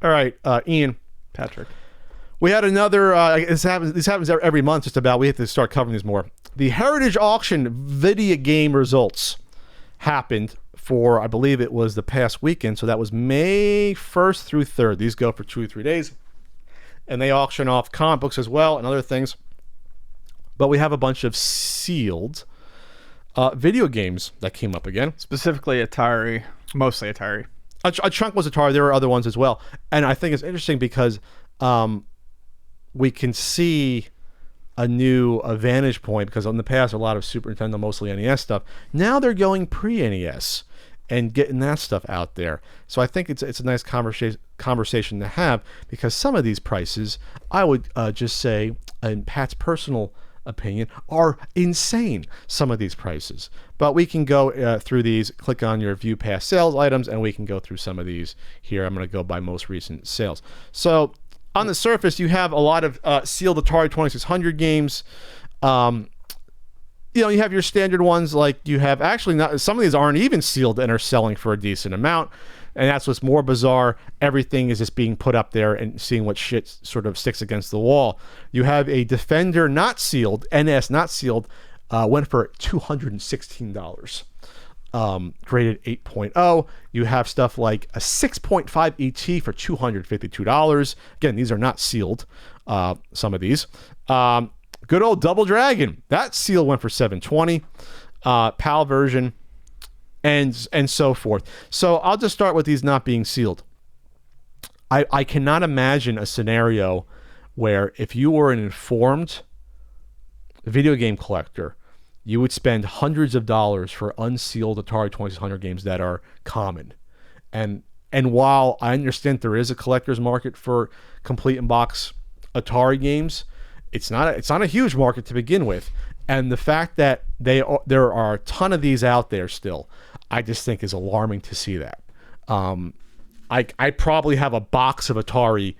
All right, Ian. Patrick. We had another, this happens every month just about. We have to start covering these more. The Heritage Auction video game results happened for, I believe it was the past weekend. So that was May 1st through 3rd. These go for 2 or 3 days. And they auction off comic books as well and other things. But we have a bunch of sealed video games that came up again. Specifically Atari. Mostly Atari. A chunk was Atari. There were other ones as well. And I think it's interesting because we can see a new vantage point, because in the past a lot of Super Nintendo, mostly NES stuff. Now they're going pre-NES and getting that stuff out there. So I think it's a nice conversation to have, because some of these prices, I would just say, in Pat's personal opinion, are insane, some of these prices. But we can go through these, click on your view past sales items, and we can go through some of these here. I'm going to go by most recent sales. So on the surface, you have a lot of sealed Atari 2600 games. You have your standard ones, like you have actually not. Some of these aren't even sealed and are selling for a decent amount, and that's what's more bizarre. Everything is just being put up there and seeing what shit sort of sticks against the wall. You have a Defender not sealed, NS not sealed, went for $216. Graded 8.0. You have stuff like a 6.5 ET for $252. Again, these are not sealed. Some of these. Good old Double Dragon. That seal went for $720. PAL version, and so forth. So I'll just start with these not being sealed. I cannot imagine a scenario where if you were an informed video game collector, you would spend hundreds of dollars for unsealed Atari 2600 games that are common. And while I understand there is a collector's market for complete in-box Atari games, it's not a huge market to begin with. And the fact that there are a ton of these out there still, I just think is alarming to see that. I probably have a box of Atari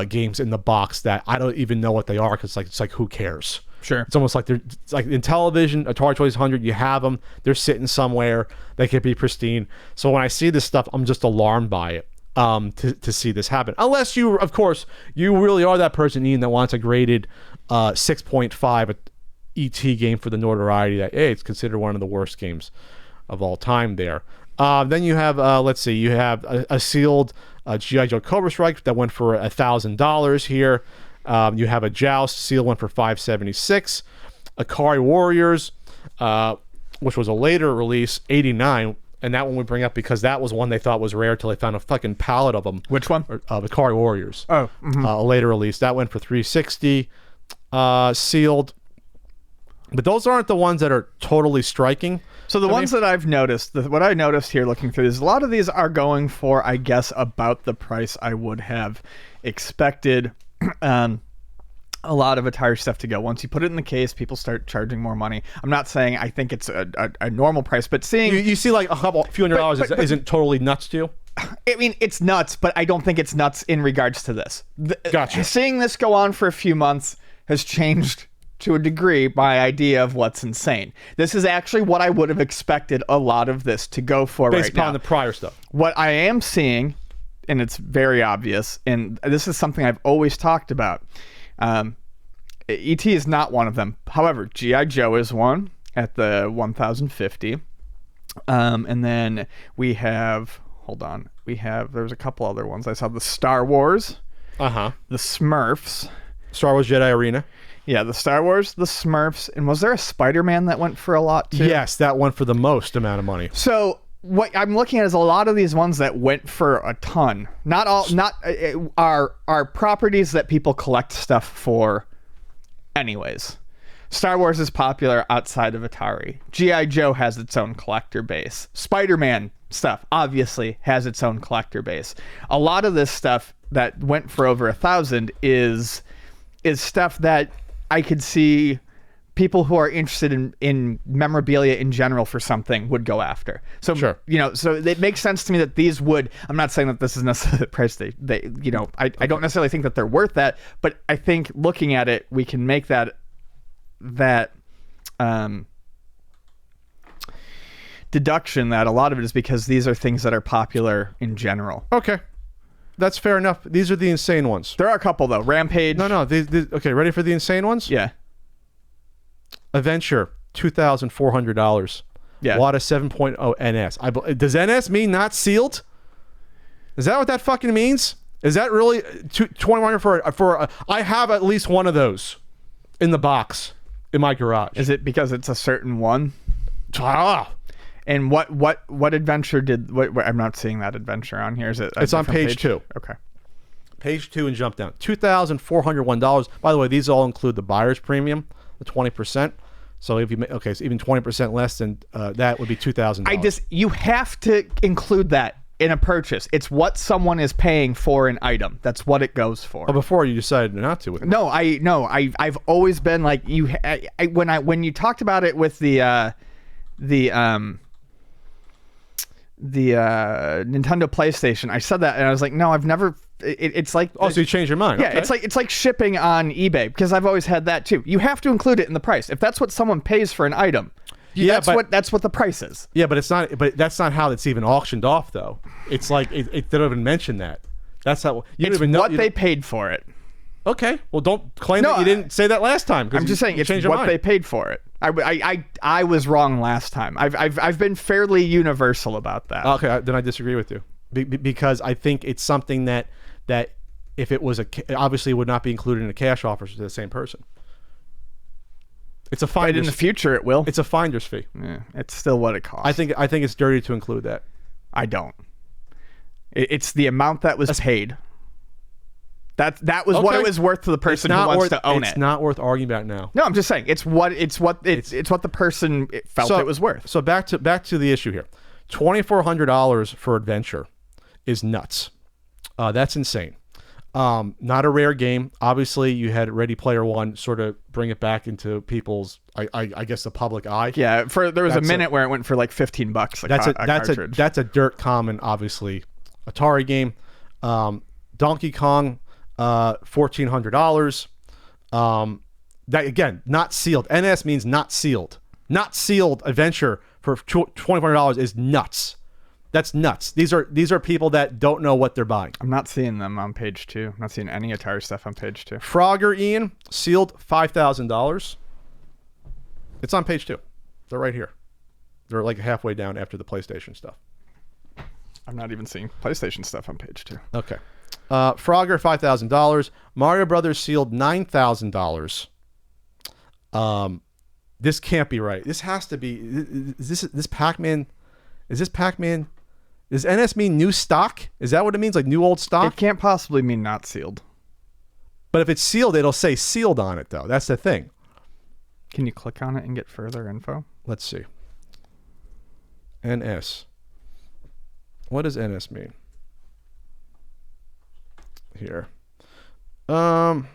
games in the box that I don't even know what they are, because it's like who cares? Sure. It's almost like it's like in television, Atari 2600, you have them, they're sitting somewhere, they could be pristine. So when I see this stuff, I'm just alarmed by it. To see this happen, unless you, of course, you really are that person, Ian, that wants a graded 6.5 ET game for the notoriety that, hey, it's considered one of the worst games of all time there. Then you have, you have a sealed G.I. Joe Cobra Strike that went for $1,000 here. You have a Joust seal, went for $576. Akari Warriors, which was a later release, $89. And that one we bring up because that was one they thought was rare till they found a fucking pallet of them. Which one? Akari Warriors. Oh. Mm-hmm. A later release. That went for $360. Sealed. But those aren't the ones that are totally striking. So the ones that I've noticed, what I noticed here looking through is a lot of these are going for, I guess, about the price I would have expected. A lot of Atari stuff to go. Once you put it in the case, people start charging more money. I'm not saying I think it's a normal price, but seeing... You see like a few $100 isn't totally nuts to you? I mean, it's nuts, but I don't think it's nuts in regards to this. Gotcha. Seeing this go on for a few months has changed to a degree my idea of what's insane. This is actually what I would have expected a lot of this to go for right now. Based upon the prior stuff. What I am seeing, and it's very obvious, and this is something I've always talked about, E.T. is not one of them. However, G.I. Joe is one at the 1,050. And then we have, there's a couple other ones. I saw the Star Wars. The Smurfs. Star Wars Jedi Arena. Yeah, the Star Wars, the Smurfs. And was there a SpiderMan that went for a lot too? Yes, that went for the most amount of money. So what I'm looking at is a lot of these ones that went for a ton. Not all, are properties that people collect stuff for anyways. Star Wars is popular outside of Atari. G.I. Joe has its own collector base. Spider-Man stuff obviously has its own collector base. A lot of this stuff that went for over 1,000 is stuff that I could see people who are interested in memorabilia in general for something would go after. So, sure. So it makes sense to me that these would, I'm not saying that this is necessarily the price I don't necessarily think that they're worth that, but I think looking at it, we can make that deduction that a lot of it is because these are things that are popular in general. Okay. That's fair enough. These are the insane ones. There are a couple though. Rampage. No. Okay, ready for the insane ones? Yeah. Adventure, $2,400. Yeah. WATA 7.0 NS. Does NS mean not sealed? Is that what that fucking means? Is that really $2,100 for I have at least one of those in the box in my garage. Is it because it's a certain one? Ah. And what adventure did? What, I'm not seeing that adventure on here. Is it? It's on page 2. Okay. Page 2 and jump down. $2,401. By the way, these all include the buyer's premium, the 20%. So if you so even 20% less than that would be $2,000. You have to include that in a purchase. It's what someone is paying for an item. That's what it goes for. Oh, before you decided not to. With I've always been like you. When you talked about it with the Nintendo PlayStation, I said that and I was like, no, I've never. It's like so you changed your mind. Yeah, okay. it's like shipping on eBay because I've always had that too. You have to include it in the price if that's what someone pays for an item. That's what the price is. Yeah, but it's not. But that's not how it's even auctioned off, though. It's like they don't even mention that. That's how you don't even know what they paid for it. Okay, well, don't claim that you didn't say that last time. I'm just saying it's what they paid for it. I was wrong last time. I've been fairly universal about that. Okay, then I disagree with you because I think it's something that if it was obviously would not be included in a cash offer to the same person. It's a finder's. But in the future, it will. It's a finder's fee. Yeah, it's still what it costs. I think it's dirty to include that. I don't. It's the amount that was paid. That was what it was worth to the person who wants to own it. It's not worth arguing about now. No, I'm just saying it's what the person felt it was worth. So back to the issue here. $2,400 for Adventure is nuts. That's insane. Not a rare game. Obviously, you had Ready Player One sort of bring it back into people's, I guess, the public eye. Yeah, there was a minute where it went for like $15. That's a dirt common, obviously, Atari game. Donkey Kong, $1,400. That again, not sealed. NS means not sealed. Not sealed Adventure for $2,400 is nuts. That's nuts. These are people that don't know what they're buying. I'm not seeing them on page 2. I'm not seeing any Atari stuff on page 2. Frogger, Ian, sealed $5,000. It's on page 2. They're right here. They're like halfway down after the PlayStation stuff. I'm not even seeing PlayStation stuff on page 2. Okay. Frogger, $5,000. Mario Brothers sealed $9,000. This can't be right. This has to be. Is this Pac-Man? Is this Pac-Man? Does NS mean new stock? Is that what it means? Like new old stock? It can't possibly mean not sealed. But if it's sealed, it'll say sealed on it, though. That's the thing. Can you click on it and get further info? Let's see. NS. What does NS mean? Here. Oh,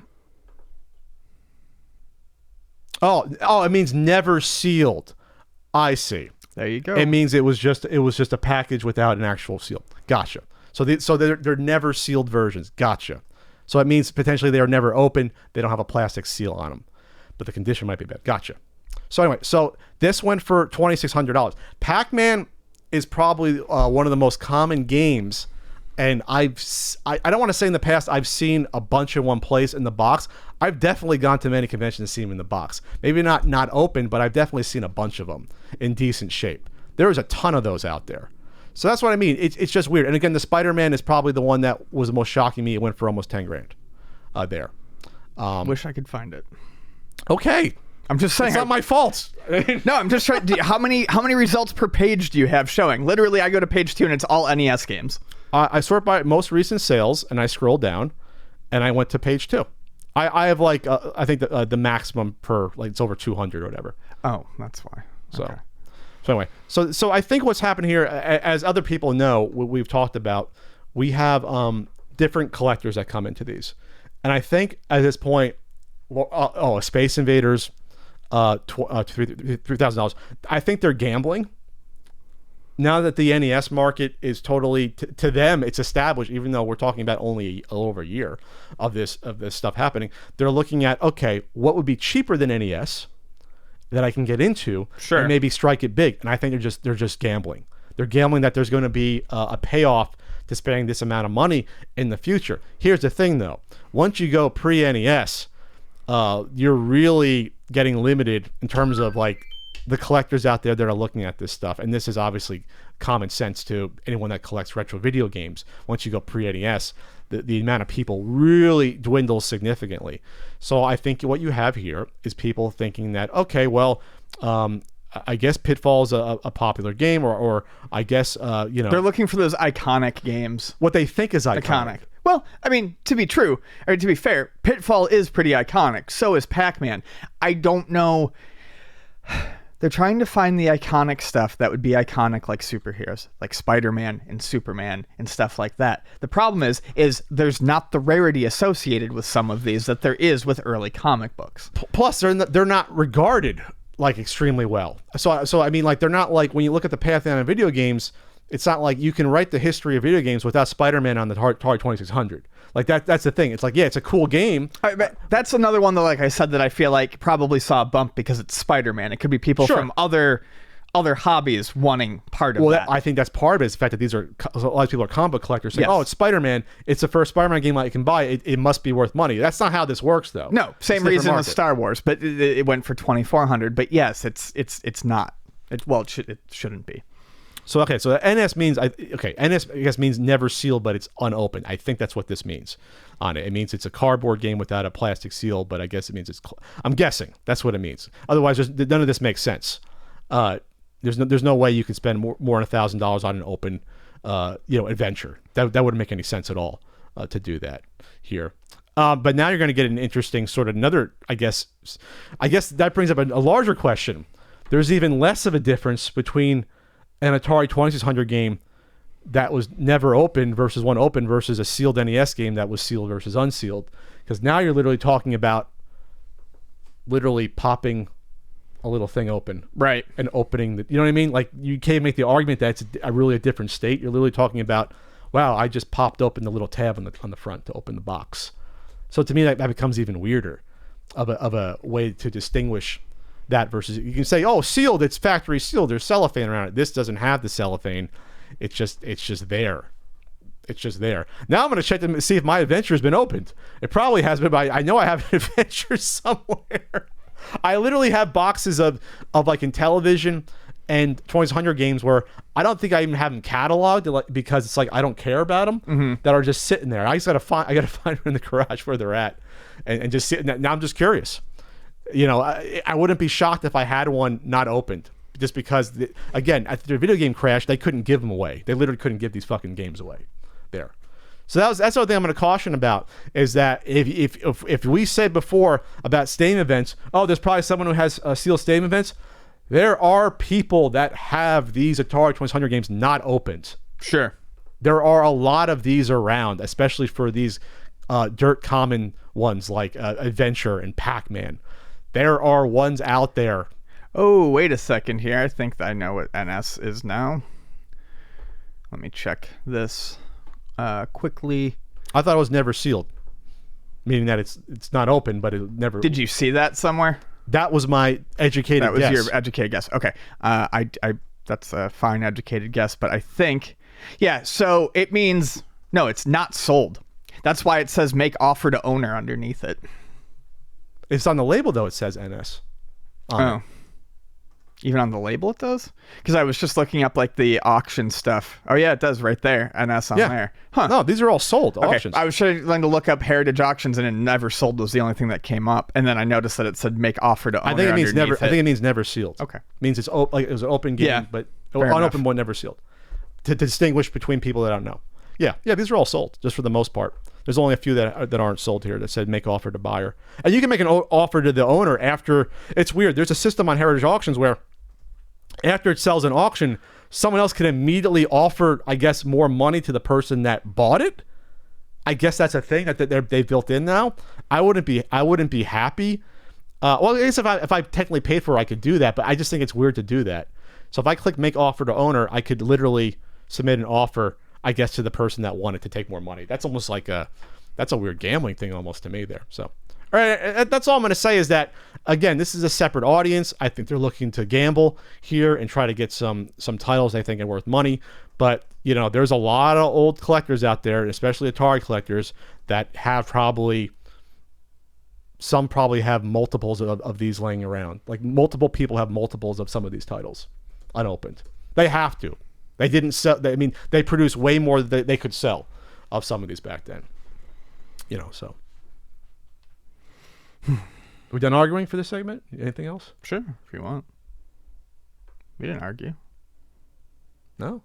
it means never sealed. I see. There you go. It means it was just a package without an actual seal. Gotcha. So they're never sealed versions. Gotcha. So it means potentially they are never open. They don't have a plastic seal on them, but the condition might be bad. Gotcha. So anyway, so this went for $2,600. Pac-Man is probably one of the most common games, and I don't want to say in the past I've seen a bunch in one place in the box. I've definitely gone to many conventions and seen them in the box. Maybe not open, but I've definitely seen a bunch of them in decent shape. There is a ton of those out there. So that's what I mean. It's just weird. And again, the SpiderMan is probably the one that was the most shocking me. It went for almost $10,000 there. Wish I could find it. Okay. I'm just saying. It's not my fault. No, I'm just trying. How many results per page do you have showing? Literally, I go to page 2 and it's all NES games. I sort by most recent sales and I scroll down and I went to page 2. I have like I think the maximum per like it's over 200 or whatever. Oh, that's why. So anyway, so I think what's happened here, as other people know, we've talked about, we have different collectors that come into these, and I think at this point, Space Invaders, $3,000. I think they're gambling. Now that the NES market is totally to them, it's established. Even though we're talking about only a little over a year of this stuff happening, they're looking at what would be cheaper than NES that I can get into, sure, and maybe strike it big. And I think they're just gambling. They're gambling that there's going to be a payoff to spending this amount of money in the future. Here's the thing, though. Once you go pre-NES, you're really getting limited in terms of like the collectors out there that are looking at this stuff. And this is obviously common sense to anyone that collects retro video games. Once you go pre-NES, the amount of people really dwindles significantly. So I think what you have here is people thinking that, okay, well, I guess Pitfall is a popular game, or I guess, they're looking for those iconic games. What they think is iconic. Well, I mean, to be fair, Pitfall is pretty iconic. So is Pac-Man. I don't know. They're trying to find the iconic stuff that would be iconic, like superheroes, like SpiderMan and Superman and stuff like that. The problem is there's not the rarity associated with some of these that there is with early comic books. Plus, they're not regarded like extremely well. So I mean, like, they're not like, when you look at the pantheon of video games, it's not like you can write the history of video games without Spider-Man on the Atari 2600. Like that's the thing. It's like, yeah, it's a cool game. That's another one that, like I said, that I feel like probably saw a bump because it's Spider-Man. It could be people from other hobbies wanting part of that. I think that's part of it, is the fact that these are, a lot of people are comic book collectors saying, oh, it's Spider-Man. It's the first Spider-Man game I can buy. It must be worth money. That's not how this works, though. No, same reason as Star Wars, but it went for $2,400. But yes, it's not. It shouldn't be. So NS means NS I guess means never sealed, but it's unopened. I think that's what this means on it. It means it's a cardboard game without a plastic seal, but I guess it means I'm guessing that's what it means. Otherwise, none of this makes sense. There's no way you can spend more than $1,000 on an open adventure. That wouldn't make any sense at all to do that here. But now you're going to get an interesting sort of another. I guess that brings up a larger question. There's even less of a difference between an Atari 2600 game that was never opened versus one open versus a sealed NES game that was sealed versus unsealed. Because now you're literally talking about popping a little thing open. Right. And opening the, you know what I mean? Like, you can't make the argument that it's really a different state. You're literally talking about, wow, I just popped open the little tab on the front to open the box. So to me, that becomes even weirder of a way to distinguish that versus, you can say, oh, sealed, it's factory sealed, there's cellophane around it. This doesn't have the cellophane. It's just there. It's just there. Now I'm going to check to see if my adventure has been opened. It probably has been, but I know I have an adventure somewhere. I literally have boxes of like Intellivision and 2600 games where I don't think I even have them cataloged, because it's like I don't care about them, that are just sitting there. I gotta find them in the garage where they're at, and just sitting there. Now I'm just curious. I wouldn't be shocked if I had one not opened, just because, again, after the video game crash, they couldn't give them away. They literally couldn't give these fucking games away there. So that's the other thing I'm going to caution about, is that if we said before about Steam events, oh, there's probably someone who has sealed Steam events, there are people that have these Atari 2600 games not opened. Sure. There are a lot of these around, especially for these dirt common ones like Adventure and Pac-Man. There are ones out there. Oh, wait a second here. I think I know what NS is now. Let me check this quickly. I thought it was never sealed, meaning that it's not open, but it never. Did you see that somewhere? That was my educated guess. That was your educated guess. Okay. I that's a fine educated guess, but I think, yeah, so it means, no, it's not sold. That's why it says make offer to owner underneath it. It's on the label, though. It says NS. Oh. Even on the label it does? Because I was just looking up like the auction stuff. Oh yeah, it does right there. NS on there. Huh. No, these are all sold auctions. I was trying to look up heritage auctions, and it never sold was the only thing that came up. And then I noticed that it said make offer to owner. I think it means never sealed. Okay. It means it's like it was an open game, but unopened one, never sealed. To distinguish between people that don't know. Yeah, these are all sold, just for the most part. There's only a few that aren't sold here that said make offer to buyer. And you can make an offer to the owner after. It's weird. There's a system on Heritage Auctions where after it sells an auction, someone else can immediately offer, I guess, more money to the person that bought it. I guess that's a thing that they've built in now. I wouldn't be happy. Well, I guess if I technically paid for it, I could do that, but I just think it's weird to do that. So if I click make offer to owner, I could literally submit an offer, I guess, to the person that wanted to take more money. That's almost like that's a weird gambling thing almost to me there. So All right, that's all I'm going to say is that, again, this is a separate audience. I think they're looking to gamble here and try to get some titles they think are worth money. But, you know, there's a lot of old collectors out there, especially Atari collectors, that have some probably have multiples of these laying around. Like, multiple people have multiples of some of these titles unopened. They have to. They didn't sell. They produce way more than they could sell of some of these back then. You know, so. We done arguing for this segment? Anything else? Sure, if you want. We didn't argue. No?